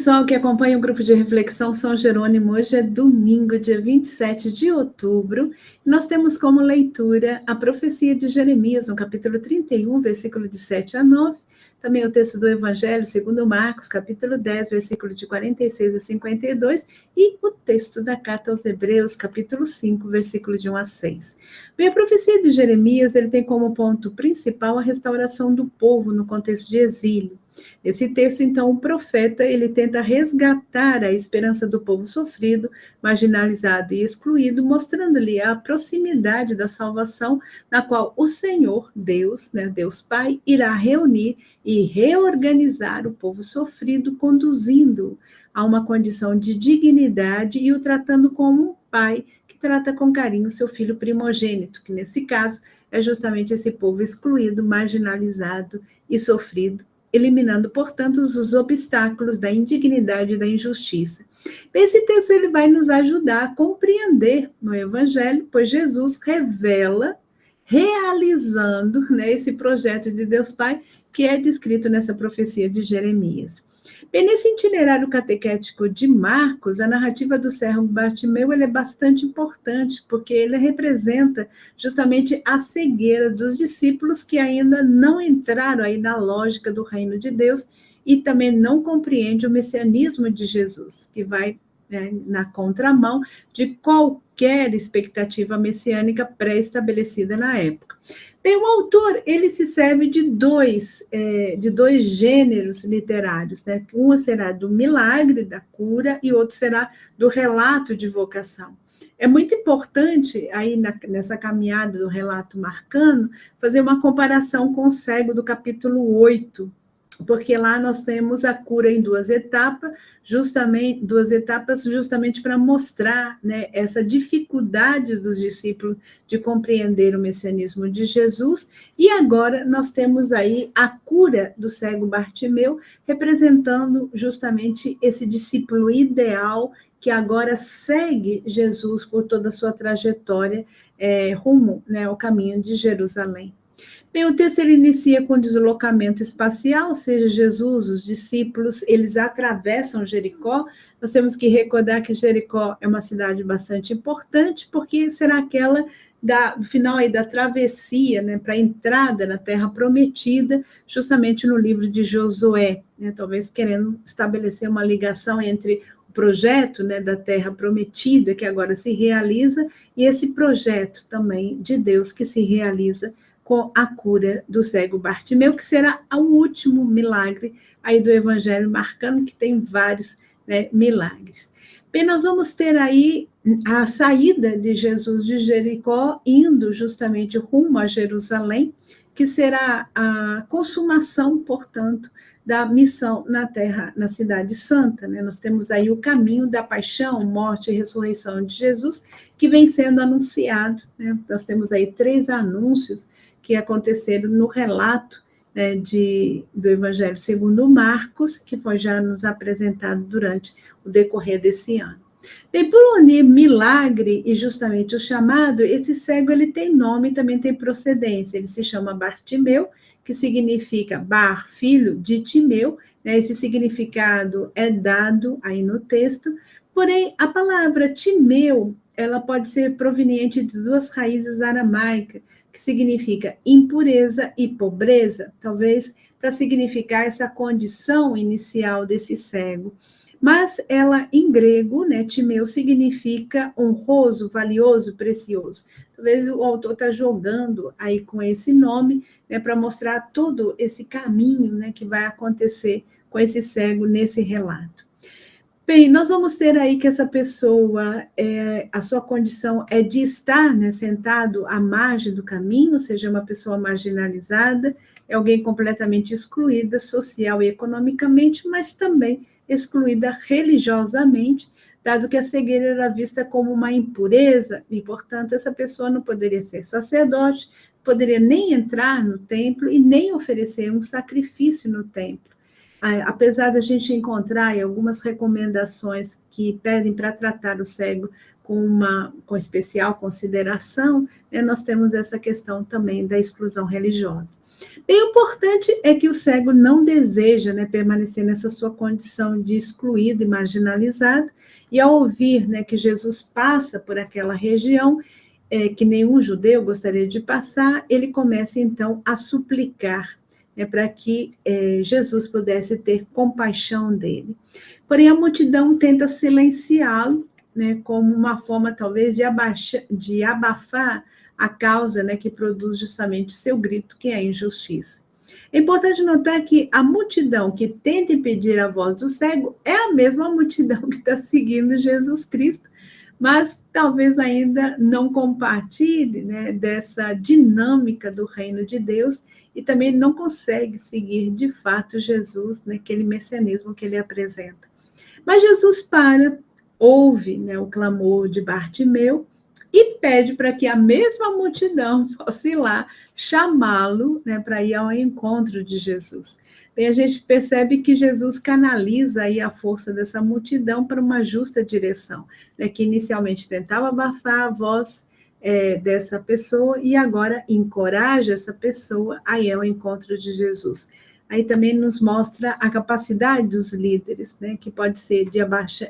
pessoal que acompanha o grupo de reflexão São Jerônimo, hoje é domingo, dia 27 de outubro, e nós temos como leitura a profecia de Jeremias, no capítulo 31, versículo de 7 a 9, também o texto do Evangelho segundo Marcos, capítulo 10, versículo de 46 a 52, e o texto da carta aos Hebreus, capítulo 5, versículo de 1 a 6. Bem, a profecia de Jeremias, ele tem como ponto principal a restauração do povo no contexto de exílio. Nesse texto, então, o profeta, ele tenta resgatar a esperança do povo sofrido, marginalizado e excluído, mostrando-lhe a proximidade da salvação, na qual o Senhor, Deus, Deus Pai, irá reunir e reorganizar o povo sofrido, conduzindo-o a uma condição de dignidade e o tratando como um pai que trata com carinho seu filho primogênito, que nesse caso é justamente esse povo excluído, marginalizado e sofrido, eliminando, portanto, os obstáculos da indignidade e da injustiça. Esse texto ele vai nos ajudar a compreender no Evangelho, pois Jesus revela, realizando esse projeto de Deus Pai, que é descrito nessa profecia de Jeremias. Bem, nesse itinerário catequético de Marcos, a narrativa do cego Bartimeu ele é bastante importante, porque ele representa justamente a cegueira dos discípulos que ainda não entraram aí na lógica do reino de Deus e também não compreende o messianismo de Jesus, que vai na contramão de qualquer expectativa messiânica pré-estabelecida na época. Bem, o autor, ele se serve de dois gêneros literários, né? Um será do milagre, da cura, e outro será do relato de vocação. É muito importante, aí nessa caminhada do relato marcano, fazer uma comparação com o cego do capítulo 8, porque lá nós temos a cura em duas etapas justamente para mostrar essa dificuldade dos discípulos de compreender o messianismo de Jesus, e agora nós temos aí a cura do cego Bartimeu, representando justamente esse discípulo ideal que agora segue Jesus por toda a sua trajetória rumo ao caminho de Jerusalém. Bem, o texto ele inicia com deslocamento espacial, ou seja, Jesus, os discípulos, eles atravessam Jericó. Nós temos que recordar que Jericó é uma cidade bastante importante, porque será aquela do final aí da travessia, para a entrada na Terra Prometida, justamente no livro de Josué, talvez querendo estabelecer uma ligação entre o projeto da Terra Prometida, que agora se realiza, e esse projeto também de Deus que se realiza com a cura do cego Bartimeu, que será o último milagre aí do Evangelho, marcando que tem vários milagres. Bem, nós vamos ter aí a saída de Jesus de Jericó, indo justamente rumo a Jerusalém, que será a consumação, portanto, da missão na Terra, na Cidade Santa. Nós temos aí o caminho da paixão, morte e ressurreição de Jesus, que vem sendo anunciado. Nós temos aí 3 anúncios que aconteceram no relato do Evangelho segundo Marcos, que foi já nos apresentado durante o decorrer desse ano. Bem, por unir milagre e justamente o chamado, esse cego ele tem nome e também tem procedência. Ele se chama Bartimeu, que significa Bar, filho de Timeu. Esse significado é dado aí no texto, porém a palavra Timeu, ela pode ser proveniente de 2 raízes aramaicas, que significa impureza e pobreza, talvez para significar essa condição inicial desse cego. Mas ela, em grego, Timeu, significa honroso, valioso, precioso. Talvez o autor está jogando aí com esse nome, para mostrar todo esse caminho que vai acontecer com esse cego nesse relato. Bem, nós vamos ter aí que essa pessoa, a sua condição é de estar sentado à margem do caminho, ou seja, uma pessoa marginalizada, é alguém completamente excluída social e economicamente, mas também excluída religiosamente, dado que a cegueira era vista como uma impureza, e, portanto, essa pessoa não poderia ser sacerdote, poderia nem entrar no templo e nem oferecer um sacrifício no templo. Apesar da gente encontrar algumas recomendações que pedem para tratar o cego com especial consideração, nós temos essa questão também da exclusão religiosa. Bem, o importante é que o cego não deseja, né, permanecer nessa sua condição de excluído e marginalizado, e ao ouvir, né, que Jesus passa por aquela região, que nenhum judeu gostaria de passar, ele começa então a suplicar, né, para que Jesus pudesse ter compaixão dele. Porém, a multidão tenta silenciá-lo, né, como uma forma talvez de abafar a causa, né, que produz justamente o seu grito, que é a injustiça. É importante notar que a multidão que tenta impedir a voz do cego é a mesma multidão que está seguindo Jesus Cristo, mas talvez ainda não compartilhe, né, dessa dinâmica do reino de Deus e também não consegue seguir de fato Jesus, naquele messianismo que ele apresenta. Mas Jesus ouve, né, o clamor de Bartimeu e pede para que a mesma multidão possa ir lá chamá-lo, né, para ir ao encontro de Jesus. Bem, a gente percebe que Jesus canaliza aí a força dessa multidão para uma justa direção, né, que inicialmente tentava abafar a voz dessa pessoa e agora encoraja essa pessoa a ir ao encontro de Jesus. Aí também nos mostra a capacidade dos líderes, né, que pode ser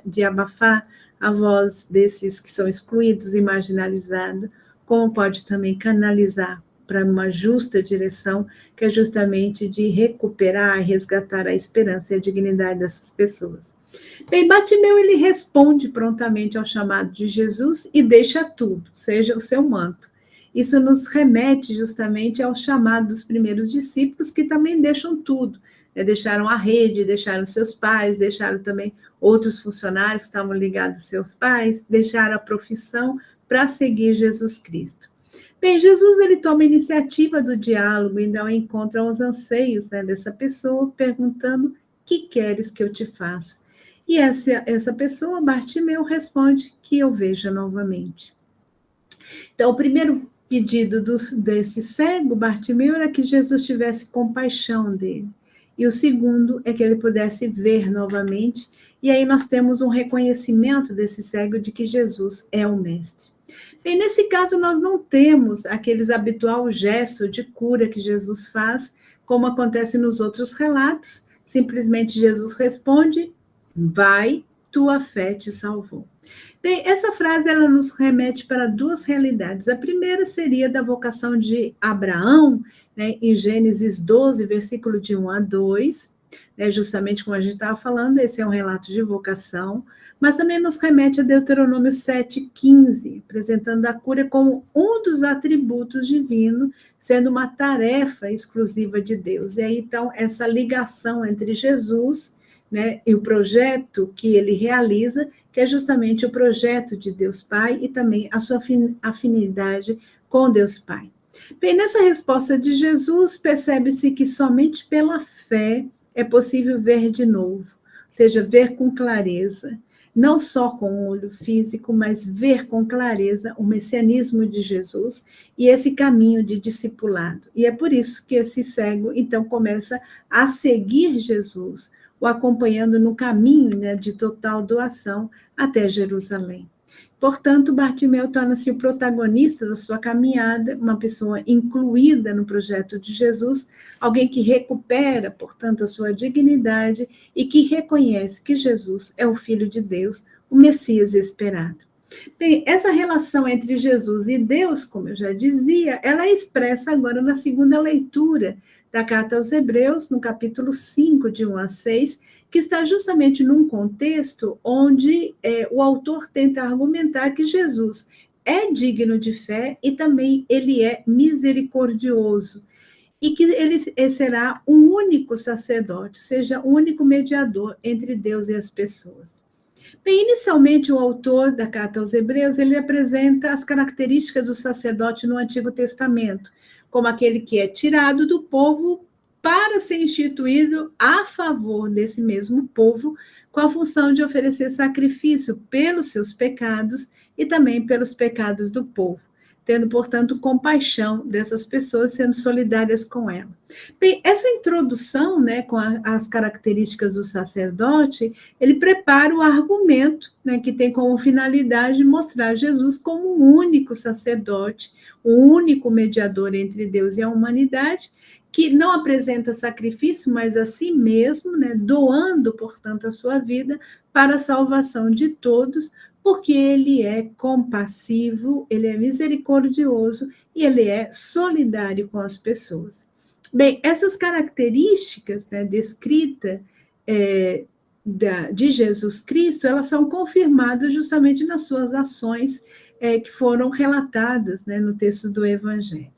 de abafar a voz desses que são excluídos e marginalizados, como pode também canalizar para uma justa direção, que é justamente de recuperar e resgatar a esperança e a dignidade dessas pessoas. Bem, Bartimeu, ele responde prontamente ao chamado de Jesus e deixa tudo, seja o seu manto. Isso nos remete justamente ao chamado dos primeiros discípulos, que também deixam tudo, né? Deixaram a rede, deixaram seus pais, deixaram também outros funcionários que estavam ligados aos seus pais, deixaram a profissão para seguir Jesus Cristo. Bem, Jesus, ele toma a iniciativa do diálogo e então encontra os anseios, né, dessa pessoa, perguntando: que queres que eu te faça? E essa pessoa, Bartimeu, responde: que eu veja novamente. Então, o primeiro pedido desse cego, Bartimeu, era que Jesus tivesse compaixão dele. E o segundo é que ele pudesse ver novamente. E aí nós temos um reconhecimento desse cego de que Jesus é o mestre. Bem, nesse caso, nós não temos aqueles habitual gestos de cura que Jesus faz, como acontece nos outros relatos. Simplesmente Jesus responde: vai, tua fé te salvou. Bem, essa frase ela nos remete para duas realidades. A primeira seria da vocação de Abraão, né, em Gênesis 12, versículo de 1 a 2, né, justamente como a gente estava falando, esse é um relato de vocação, mas também nos remete a Deuteronômio 7,15, apresentando a cura como um dos atributos divinos, sendo uma tarefa exclusiva de Deus. E aí, então, essa ligação entre Jesus, né, e o projeto que ele realiza, que é justamente o projeto de Deus Pai e também a sua afinidade com Deus Pai. Bem, nessa resposta de Jesus, percebe-se que somente pela fé é possível ver de novo, ou seja, ver com clareza, não só com o olho físico, mas ver com clareza o messianismo de Jesus e esse caminho de discipulado. E é por isso que esse cego, então, começa a seguir Jesus, o acompanhando no caminho, né, de total doação até Jerusalém. Portanto, Bartimeu torna-se o protagonista da sua caminhada, uma pessoa incluída no projeto de Jesus, alguém que recupera, portanto, a sua dignidade e que reconhece que Jesus é o Filho de Deus, o Messias esperado. Bem, essa relação entre Jesus e Deus, como eu já dizia, ela é expressa agora na segunda leitura da carta aos Hebreus, no capítulo 5, de 1 a 6, que está justamente num contexto onde o autor tenta argumentar que Jesus é digno de fé e também ele é misericordioso, e que ele será o único sacerdote, ou seja, o único mediador entre Deus e as pessoas. Bem, inicialmente, o autor da carta aos Hebreus, ele apresenta as características do sacerdote no Antigo Testamento, como aquele que é tirado do povo para ser instituído a favor desse mesmo povo, com a função de oferecer sacrifício pelos seus pecados e também pelos pecados do povo, tendo, portanto, compaixão dessas pessoas, sendo solidárias com ela. Bem, essa introdução, né, com as características do sacerdote, ele prepara o argumento, né, que tem como finalidade mostrar Jesus como o único sacerdote, o único mediador entre Deus e a humanidade, que não apresenta sacrifício, mas a si mesmo, né, doando, portanto, a sua vida para a salvação de todos, porque ele é compassivo, ele é misericordioso e ele é solidário com as pessoas. Bem, essas características, né, descritas de Jesus Cristo, elas são confirmadas justamente nas suas ações que foram relatadas, né, no texto do Evangelho.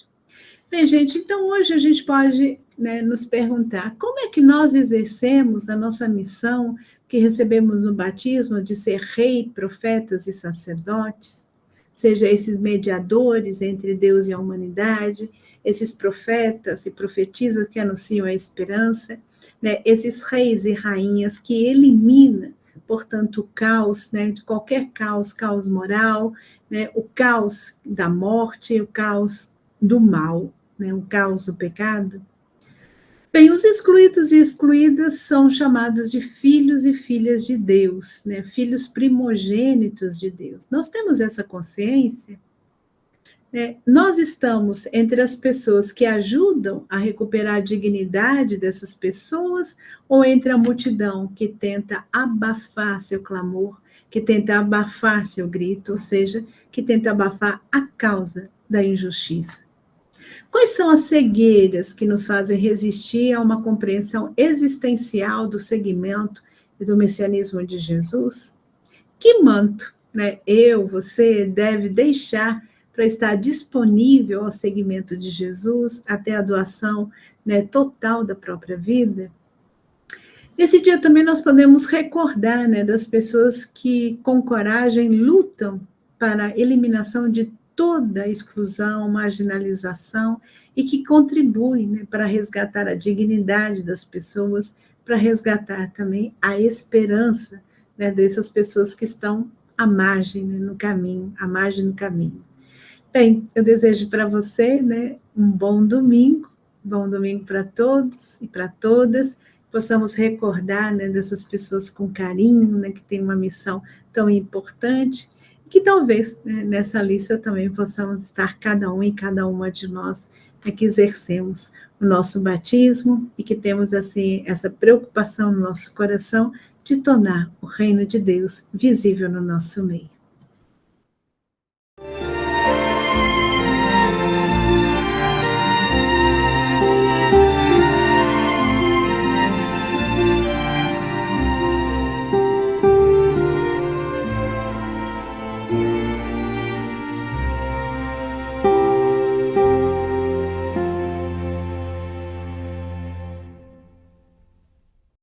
Bem, gente, então hoje a gente pode, né, nos perguntar como é que nós exercemos a nossa missão que recebemos no batismo de ser rei, profetas e sacerdotes, seja esses mediadores entre Deus e a humanidade, esses profetas e profetisas que anunciam a esperança, né, esses reis e rainhas que eliminam, portanto, o caos, né, de qualquer caos, caos moral, né, o caos da morte, o caos do mal, né, o caos do pecado. Bem, os excluídos e excluídas são chamados de filhos e filhas de Deus, né, filhos primogênitos de Deus. Nós temos essa consciência. Nós estamos entre as pessoas que ajudam a recuperar a dignidade dessas pessoas ou entre a multidão que tenta abafar seu clamor, que tenta abafar seu grito, ou seja, que tenta abafar a causa da injustiça? Quais são as cegueiras que nos fazem resistir a uma compreensão existencial do seguimento e do messianismo de Jesus? Que manto, né, você deve deixar para estar disponível ao seguimento de Jesus, até a doação, né, total da própria vida? Nesse dia também nós podemos recordar, né, das pessoas que com coragem lutam para a eliminação de toda a exclusão, marginalização, e que contribuem, né, para resgatar a dignidade das pessoas, para resgatar também a esperança, né, dessas pessoas que estão à margem, né, no caminho, à margem do caminho. Bem, eu desejo para você, né, um bom domingo para todos e para todas, possamos recordar, né, dessas pessoas com carinho, né, que têm uma missão tão importante, que talvez, né, nessa lista também possamos estar cada um e cada uma de nós, né, que exercemos o nosso batismo e que temos assim essa preocupação no nosso coração de tornar o reino de Deus visível no nosso meio.